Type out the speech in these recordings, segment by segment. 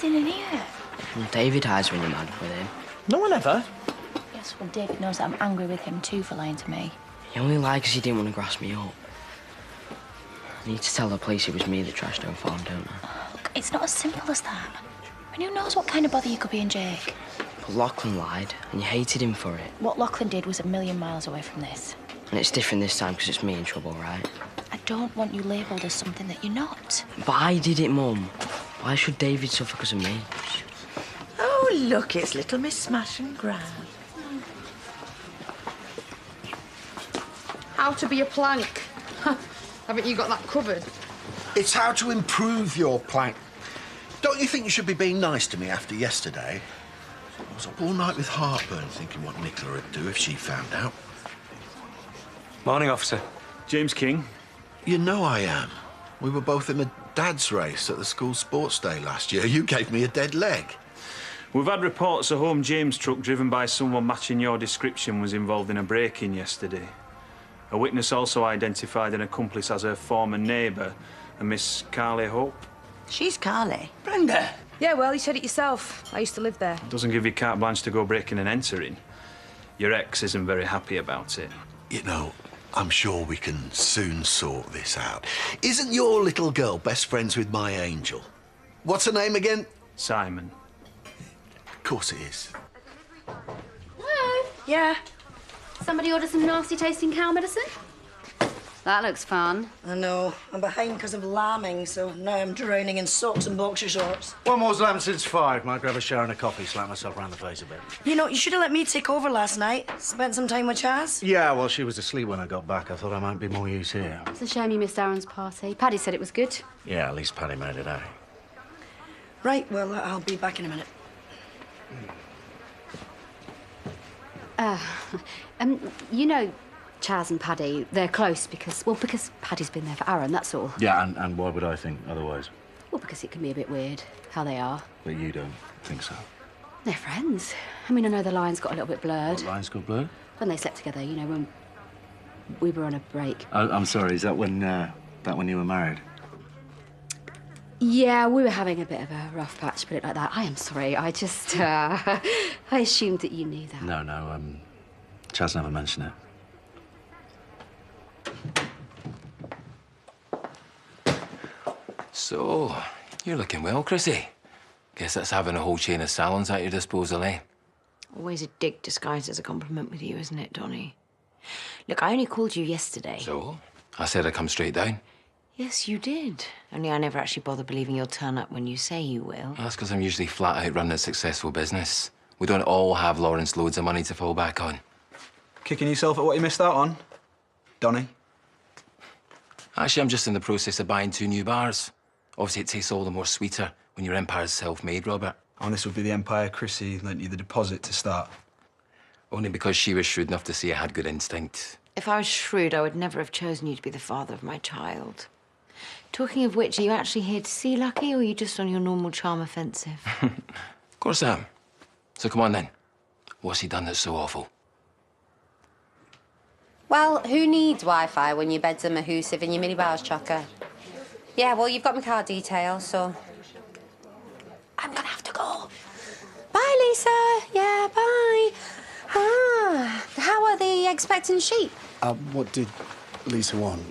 hiding in here? Well, David hides when you're mad with him. No one ever. Yes, well, David knows that I'm angry with him too for lying to me. He only lied because he didn't want to grass me up. I need to tell the police it was me that trashed our farm, don't I? Look, it's not as simple as that. And who knows what kind of bother you could be in, Jake? But Lachlan lied, and you hated him for it. What Lachlan did was a million miles away from this. And it's different this time because it's me in trouble, right? I don't want you labelled as something that you're not. But I did it, Mum. Why should David suffer because of me? Oh, look, it's little Miss Smash and Grab. How to be a plank. Haven't you got that covered? It's how to improve your plank. Don't you think you should be being nice to me after yesterday? I was up all night with heartburn thinking what Nicola would do if she found out. Morning, officer. James King. You know I am. We were both in a dad's race at the school sports day last year. You gave me a dead leg. We've had reports a home James truck driven by someone matching your description was involved in a break-in yesterday. A witness also identified an accomplice as her former neighbour, a Miss Carly Hope. She's Carly. Brenda. Yeah, well, you said it yourself. I used to live there. Doesn't give you carte blanche to go breaking and entering. Your ex isn't very happy about it. You know, I'm sure we can soon sort this out. Isn't your little girl best friends with my angel? What's her name again? Simon. Of course it is. Hello. Yeah. Somebody order some nasty-tasting cow medicine? That looks fun. I know. I'm behind because of lambing, so now I'm drowning in socks and boxer shorts. One more's lamb since 5. Might grab a shower and a coffee, slap myself round the face a bit. You know, you should have let me take over last night. Spent some time with Chaz. Yeah, well, she was asleep when I got back. I thought I might be more use here. It's a shame you missed Aaron's party. Paddy said it was good. Yeah, at least Paddy made it out. Right, well, I'll be back in a minute. You know Chaz and Paddy, they're close because Paddy's been there for Aaron, that's all. Yeah, and why would I think otherwise? Well, because it can be a bit weird, how they are. But you don't think so? They're friends. I mean, I know the lines got a little bit blurred. What lines got blurred? When they slept together, you know, when we were on a break. Oh, I'm sorry, is that when you were married? Yeah, we were having a bit of a rough patch, put it like that. I am sorry, I just, I assumed that you knew that. No, Chaz never mentioned it. So, you're looking well, Chrissy. Guess that's having a whole chain of salons at your disposal, eh? Always a dig disguised as a compliment with you, isn't it, Donny? Look, I only called you yesterday. So? I said I'd come straight down. Yes, you did. Only I never actually bother believing you'll turn up when you say you will. Well, that's because I'm usually flat out running a successful business. We don't all have Lawrence loads of money to fall back on. Kicking yourself at what you missed out on, Donny? Actually, I'm just in the process of buying 2 new bars. Obviously, it tastes all the more sweeter when your empire's self-made, Robert. And this would be the empire Chrissy lent you the deposit to start. Only because she was shrewd enough to see I had good instinct. If I was shrewd, I would never have chosen you to be the father of my child. Talking of which, are you actually here to see Lucky, or are you just on your normal charm offensive? Of course I am. So come on, then. What's he done that's so awful? Well, who needs Wi-Fi when your bed's a mahoosive and your minibar's chocker? Yeah, well, you've got my card details, so... I'm gonna have to go. Bye, Lisa. Yeah, bye. Ah, how are the expectant sheep? What did Lisa want?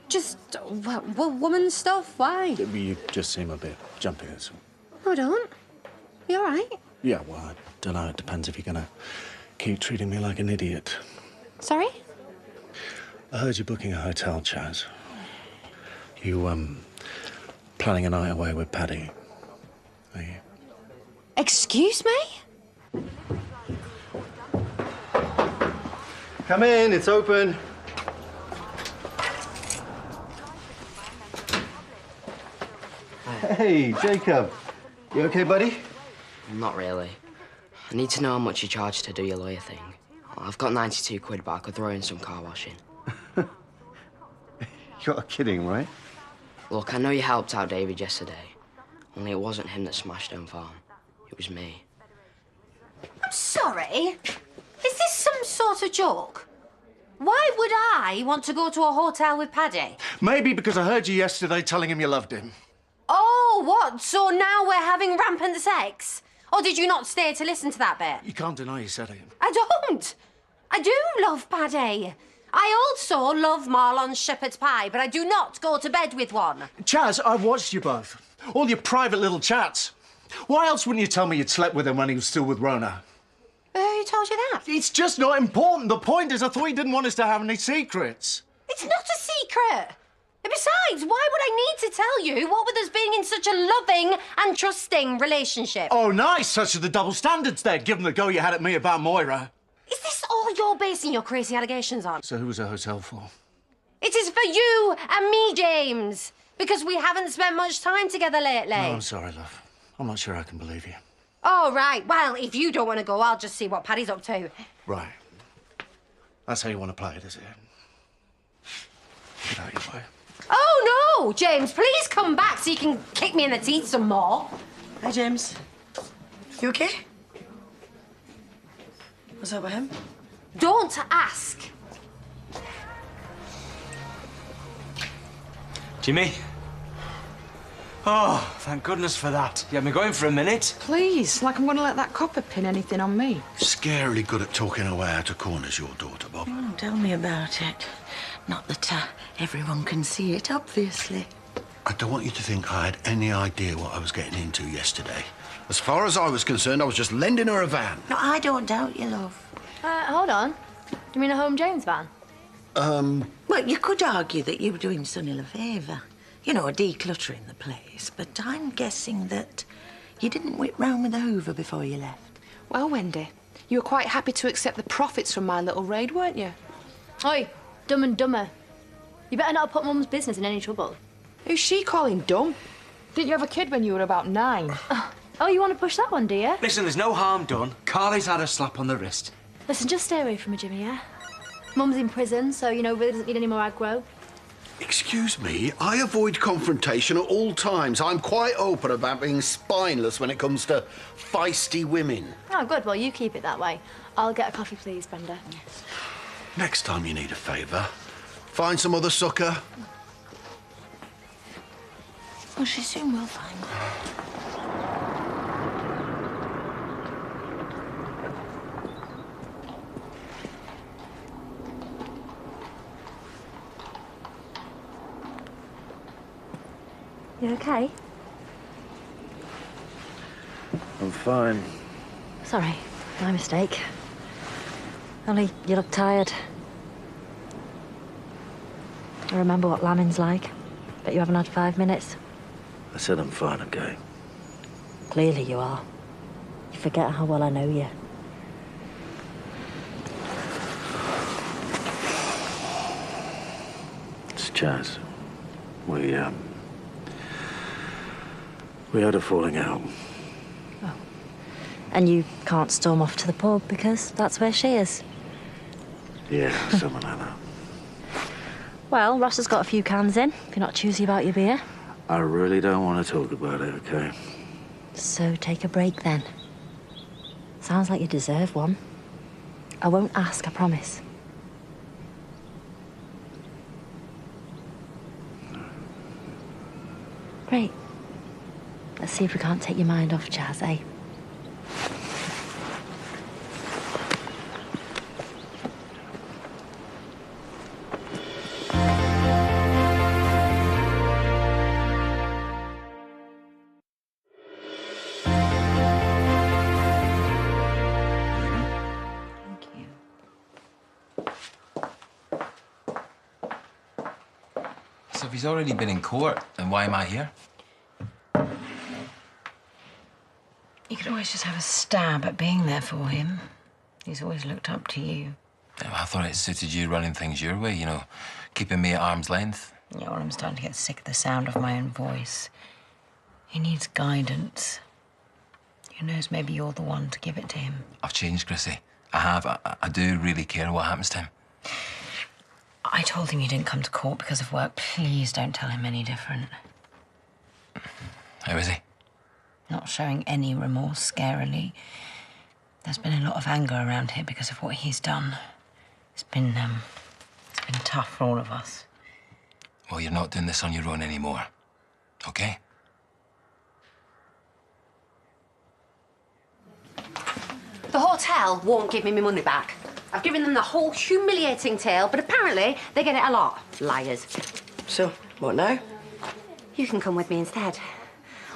Just, well, woman stuff. Why? You just seem a bit jumpy, that's all. No, I don't. You all right? Yeah, well, I don't know. It depends if you're gonna keep treating me like an idiot. Sorry? I heard you're booking a hotel, Chaz. You, planning a night away with Paddy, are you? Excuse me? Come in, it's open. Hey, Jacob. You okay, buddy? Not really. I need to know how much you charge to do your lawyer thing. I've got 92 quid, but I could throw in some car washing. You're kidding, right? Look, I know you helped out David yesterday. Only it wasn't him that smashed home farm. It was me. I'm sorry. Is this some sort of joke? Why would I want to go to a hotel with Paddy? Maybe because I heard you yesterday telling him you loved him. Oh, Oh, what? So now we're having rampant sex? Or did you not stay to listen to that bit? You can't deny you said it. I don't. I do love Paddy. I also love Marlon's shepherd's pie, but I do not go to bed with one. Chaz, I've watched you both. All your private little chats. Why else wouldn't you tell me you'd slept with him when he was still with Rona? Who told you that? It's just not important. The point is, I thought you didn't want us to have any secrets. It's not a secret. And besides, why would I need to tell you what with us being in such a loving and trusting relationship? Oh, nice. Such are the double standards there, given the go you had at me about Moira. Is this all you're basing your crazy allegations on? So who was the hotel for? It is for you and me, James, because we haven't spent much time together lately. No, I'm sorry, love. I'm not sure I can believe you. Oh, right. Well, if you don't want to go, I'll just see what Paddy's up to. Right. That's how you want to play it, is it? Get out your way. Oh, no! James, please come back so you can kick me in the teeth some more. Hi, James. You okay? What's up with him? Don't ask. Jimmy? Oh, thank goodness for that. You had me going for a minute. Please, like I'm going to let that copper pin anything on me. Scarily good at talking her way out of corners, your daughter, Bob. Oh, tell me about it. Not that everyone can see it, obviously. I don't want you to think I had any idea what I was getting into yesterday. As far as I was concerned, I was just lending her a van. No, I don't doubt you, love. Hold on. You mean a home James van? Well, you could argue that you were doing Sunil a favour. You know, decluttering the place. But I'm guessing that you didn't whip round with a hoover before you left. Well, Wendy, you were quite happy to accept the profits from my little raid, weren't you? Oi, Dumb and Dumber. You better not put Mum's business in any trouble. Who's she calling dumb? Didn't you have a kid when you were about 9? Oh, you want to push that one, do you? Listen, there's no harm done. Carly's had a slap on the wrist. Listen, just stay away from her, Jimmy, yeah? Mum's in prison, so, you know, really doesn't need any more aggro. Excuse me, I avoid confrontation at all times. I'm quite open about being spineless when it comes to feisty women. Oh, good. Well, you keep it that way. I'll get a coffee, please, Brenda. Next time you need a favour, find some other sucker. Well, she soon will find. You okay? I'm fine. Sorry, my mistake. Only you look tired. I remember what lambing's like, but you haven't had 5 minutes. I said I'm fine, okay? Clearly you are. You forget how well I know you. It's Chaz. We had a falling out. Oh. And you can't storm off to the pub because that's where she is. Yeah, something like that. Well, Ross has got a few cans in, if you're not choosy about your beer. I really don't want to talk about it, okay? So take a break then. Sounds like you deserve one. I won't ask, I promise. Great. Let's see if we can't take your mind off Chaz, eh? So if he's already been in court, then why am I here? You could always just have a stab at being there for him. He's always looked up to you. Yeah, well, I thought it suited you running things your way, you know, keeping me at arm's length. Yeah, well, I'm starting to get sick of the sound of my own voice. He needs guidance. Who knows, maybe you're the one to give it to him. I've changed, Chrissy. I have. I do really care what happens to him. I told him you didn't come to court because of work. Please don't tell him any different. How is he? Not showing any remorse, scarily. There's been a lot of anger around here because of what he's done. It's been tough for all of us. Well, you're not doing this on your own anymore, okay? hotel won't give me my money back. I've given them the whole humiliating tale, but apparently they get it a lot. Liars. So, what now? You can come with me instead.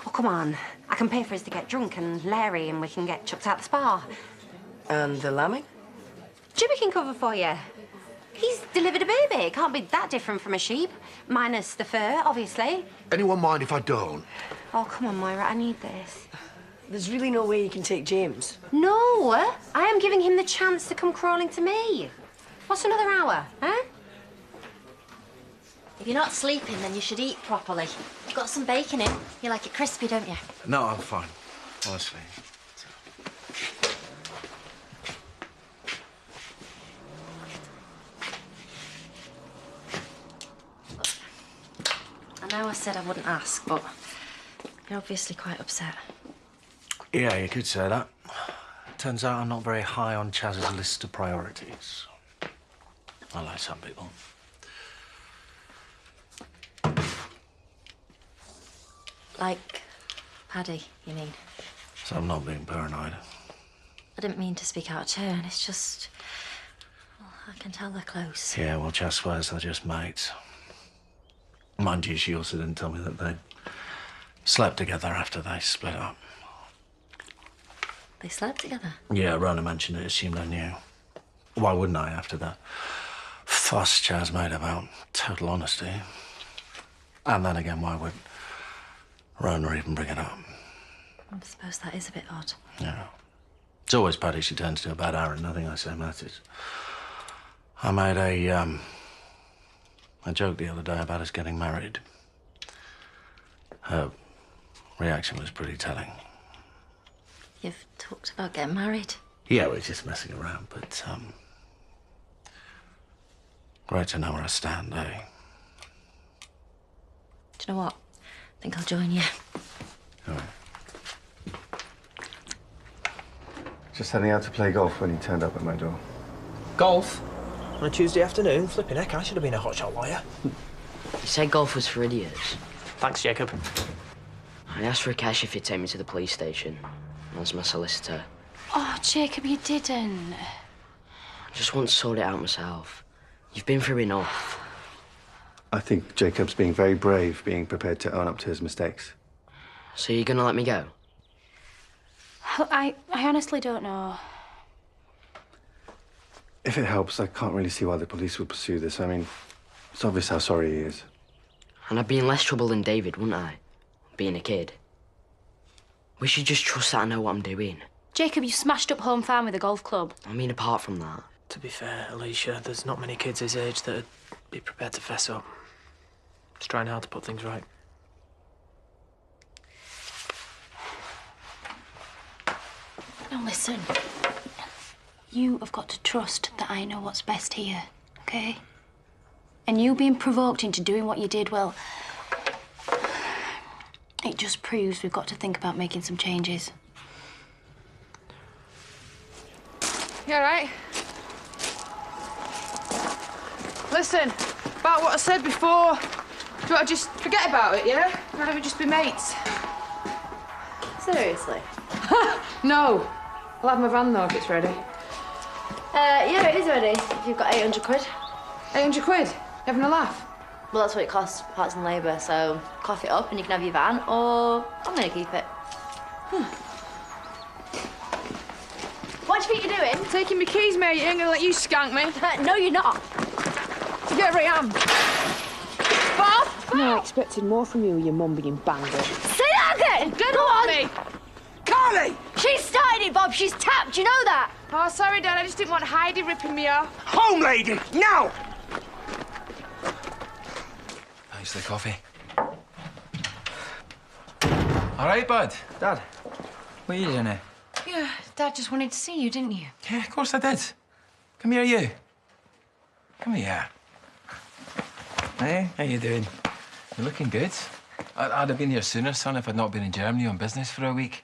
Oh, come on. I can pay for us to get drunk and Larry and we can get chucked out the spa. And the lambing? Jimmy can cover for you. He's delivered a baby. It can't be that different from a sheep. Minus the fur, obviously. Anyone mind if I don't? Oh, come on, Moira. I need this. There's really no way you can take James. No. I am giving him the chance to come crawling to me. What's another hour, huh? If you're not sleeping, then you should eat properly. You've got some bacon in. You like it crispy, don't you? No, I'm fine, honestly. I know I said I wouldn't ask, but you're obviously quite upset. Yeah, you could say that. Turns out I'm not very high on Chaz's list of priorities. Unlike some people. Like Paddy, you mean? So I'm not being paranoid. I didn't mean to speak out of turn. It's just... Well, I can tell they're close. Yeah, well, Chaz swears they're just mates. Mind you, she also didn't tell me that they slept together after they split up. They slept together? Yeah, Rona mentioned it, assumed I knew. Why wouldn't I after that fuss Chaz made about total honesty? And then again, why would Rona even bring it up? I suppose that is a bit odd. Yeah. It's always Paddy she turns to about Aaron. Nothing I say matters. I made a joke the other day about us getting married. Her reaction was pretty telling. You've talked about getting married? Yeah, we're just messing around, but, great to know where I stand, eh? Do you know what? I think I'll join you. All right. Just heading out to play golf when he turned up at my door. Golf? On a Tuesday afternoon? Flipping heck, I should have been a hotshot lawyer. You said golf was for idiots. Thanks, Jacob. I asked for cash if you'd take me to the police station. As my solicitor. Oh, Jacob, you didn't. I just want to sort it out myself. You've been through enough. I think Jacob's being very brave, being prepared to own up to his mistakes. So you're gonna let me go? I honestly don't know. If it helps, I can't really see why the police would pursue this. I mean, it's obvious how sorry he is. And I'd be in less trouble than David, wouldn't I? Being a kid. We should just trust that I know what I'm doing. Jacob, you smashed up Home Farm with a golf club. I mean, apart from that. To be fair, Alicia, there's not many kids his age that'd be prepared to fess up. Just trying hard to put things right. Now listen. You have got to trust that I know what's best here, okay? And you being provoked into doing what you did, well... It just proves we've got to think about making some changes. You all right? Listen, about what I said before, do you want to just forget about it, yeah? Why don't we just be mates? Seriously? No. I'll have my van, though, if it's ready. Yeah, it is ready. You've got 800 quid. 800 quid? You having a laugh? Well, that's what it costs, parts and labour, so cough it up and you can have your van, or I'm going to keep it. What do you think you're doing? Taking my keys, mate. You ain't going to let you skank me. No, you're not. Get where I am. Bob! No, I expected more from you, you mum-being banger. Say that again! Get on me! Carly! She started it, Bob. She's tapped. You know that? Oh, sorry, Dad. I just didn't want Heidi ripping me off. Home, lady! Now! Thanks for the coffee. All right, bud. Dad, what are you doing here? Yeah, Dad just wanted to see you, didn't you? Yeah, of course I did. Come here, you. Come here. Hey, how you doing? You're looking good. I'd have been here sooner, son, if I'd not been in Germany on business for a week.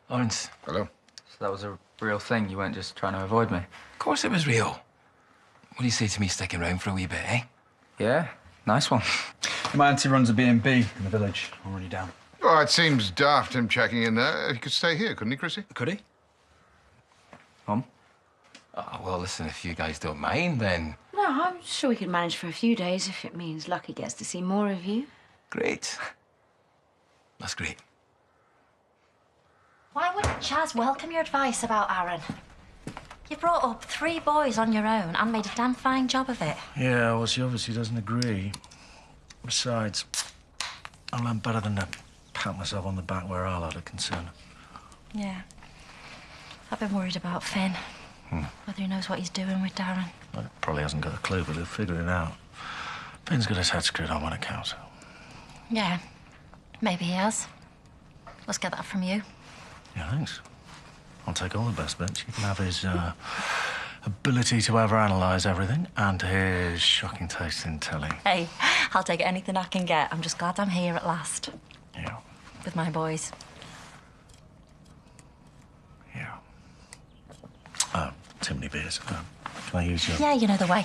Lawrence. Hello. So that was a real thing? You weren't just trying to avoid me? Of course it was real. What do you say to me sticking around for a wee bit, eh? Yeah, nice one. My auntie runs a B&B in the village. I'll run you down. Oh, it seems daft him checking in there. He could stay here, couldn't he, Chrissy? Could he? Mum? Oh, well, listen, if you guys don't mind, then... No, I'm sure we can manage for a few days if it means Lucky gets to see more of you. Great. That's great. Why wouldn't Chaz welcome your advice about Aaron? You brought up 3 boys on your own and made a damn fine job of it. Yeah, well, she obviously doesn't agree. Besides, I'll learn better than to pat myself on the back where our lot are concerned. Yeah. I've been worried about Finn. Whether he knows what he's doing with Darren. Well, probably hasn't got a clue, but he'll figure it out. Finn's got his head screwed on when it counts. Yeah. Maybe he has. Let's get that from you. Yeah, thanks. I'll take all the best bits. You can have his ability to overanalyse everything and his shocking taste in telly. Hey, I'll take anything I can get. I'm just glad I'm here at last. Yeah. With my boys. Yeah. Too many beers. Can I use your... Yeah, you know the way.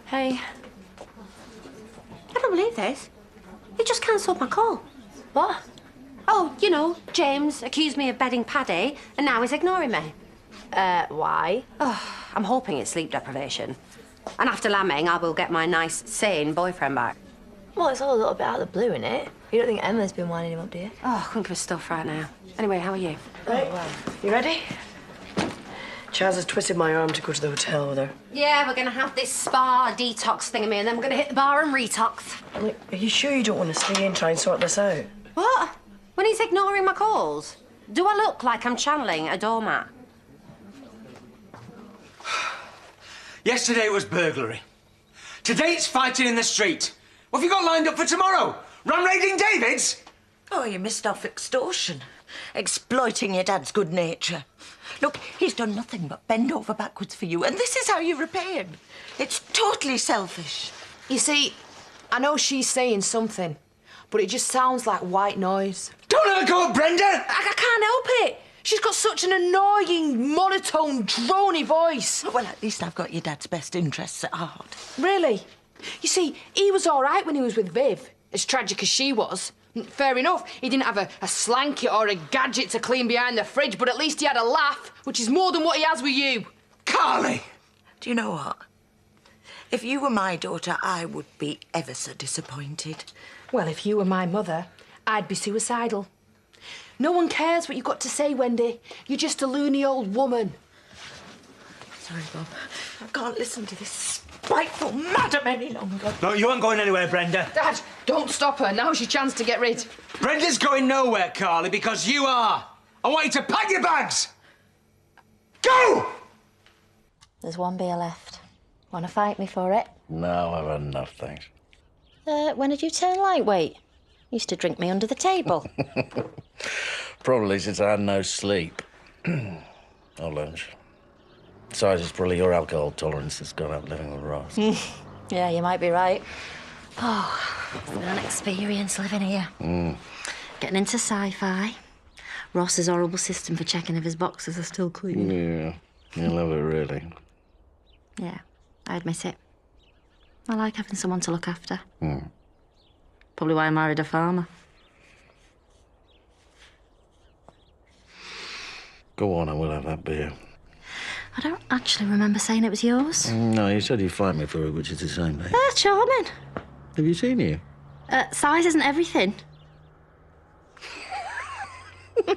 Hey. I don't believe this. He just cancelled my call. What? Oh, you know, James accused me of bedding Paddy, and now he's ignoring me. Why? Oh, I'm hoping it's sleep deprivation. And after lambing, I will get my nice, sane boyfriend back. Well, it's all a little bit out of the blue, innit? You don't think Emma's been winding him up, do you? Oh, I couldn't give a stuff right now. Anyway, how are you? Right. You ready? Chaz has twisted my arm to go to the hotel with her. Yeah, we're going to have this spa detox thingamy, and then we're going to hit the bar and retox. Like, are you sure you don't want to stay and try and sort this out? What? When he's ignoring my calls? Do I look like I'm channeling a doormat? Yesterday it was burglary. Today it's fighting in the street. What have you got lined up for tomorrow? Run raiding David's? Oh, you missed off extortion. Exploiting your dad's good nature. Look, he's done nothing but bend over backwards for you, and this is how you repay him. It's totally selfish. You see, I know she's saying something, but it just sounds like white noise. Don't have a go at Brenda! I can't help it. She's got such an annoying, monotone, drony voice. Well, at least I've got your dad's best interests at heart. Really? You see, he was all right when he was with Viv, as tragic as she was. Fair enough, he didn't have a slanket or a gadget to clean behind the fridge, but at least he had a laugh, which is more than what he has with you. Carly! Do you know what? If you were my daughter, I would be ever so disappointed. Well, if you were my mother, I'd be suicidal. No one cares what you've got to say, Wendy. You're just a loony old woman. Sorry, Bob. I can't listen to this spiteful madam any longer. No, you aren't going anywhere, Brenda. Dad, don't stop her. Now's your chance to get rid. Brenda's going nowhere, Carly, because you are. I want you to pack your bags. Go! There's 1 beer left. Want to fight me for it? No, I've had enough, thanks. When did you turn lightweight? Used to drink me under the table. Probably since I had no sleep. Or lunch. Besides, it's probably your alcohol tolerance that's gone up living with Ross. Yeah, you might be right. Oh, it's been an experience living here. Getting into sci-fi. Ross's horrible system for checking if his boxes are still clean. Yeah, you love it, really. Yeah, I admit it. I like having someone to look after. Probably why I married a farmer. Go on, I will have that beer. I don't actually remember saying it was yours. No, you said you'd fight me for it, which is the same thing. Charming. Have you seen you? Size isn't everything. Do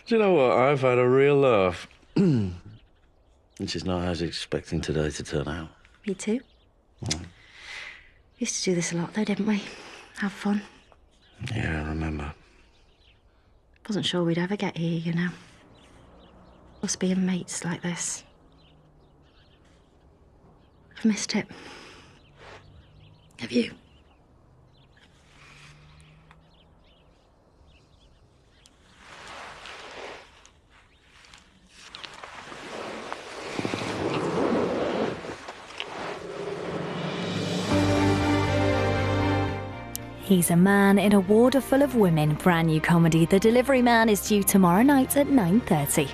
you know what? I've had a real laugh. Which is not how I was expecting today to turn out. Me too. Used to do this a lot, though, didn't we? Have fun. Yeah, I remember. Wasn't sure we'd ever get here, you know. Us being mates like this. I've missed it. Have you? He's a Man in a Water Full of Women brand new comedy. The Delivery Man is due tomorrow night at 9:30.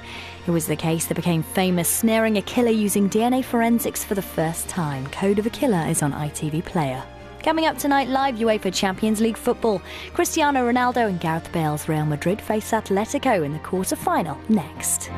It was the case that became famous, snaring a killer using DNA forensics for the first time. Code of a Killer is on ITV Player. Coming up tonight, live UEFA Champions League football. Cristiano Ronaldo and Gareth Bale's Real Madrid face Atletico in the quarter-final next.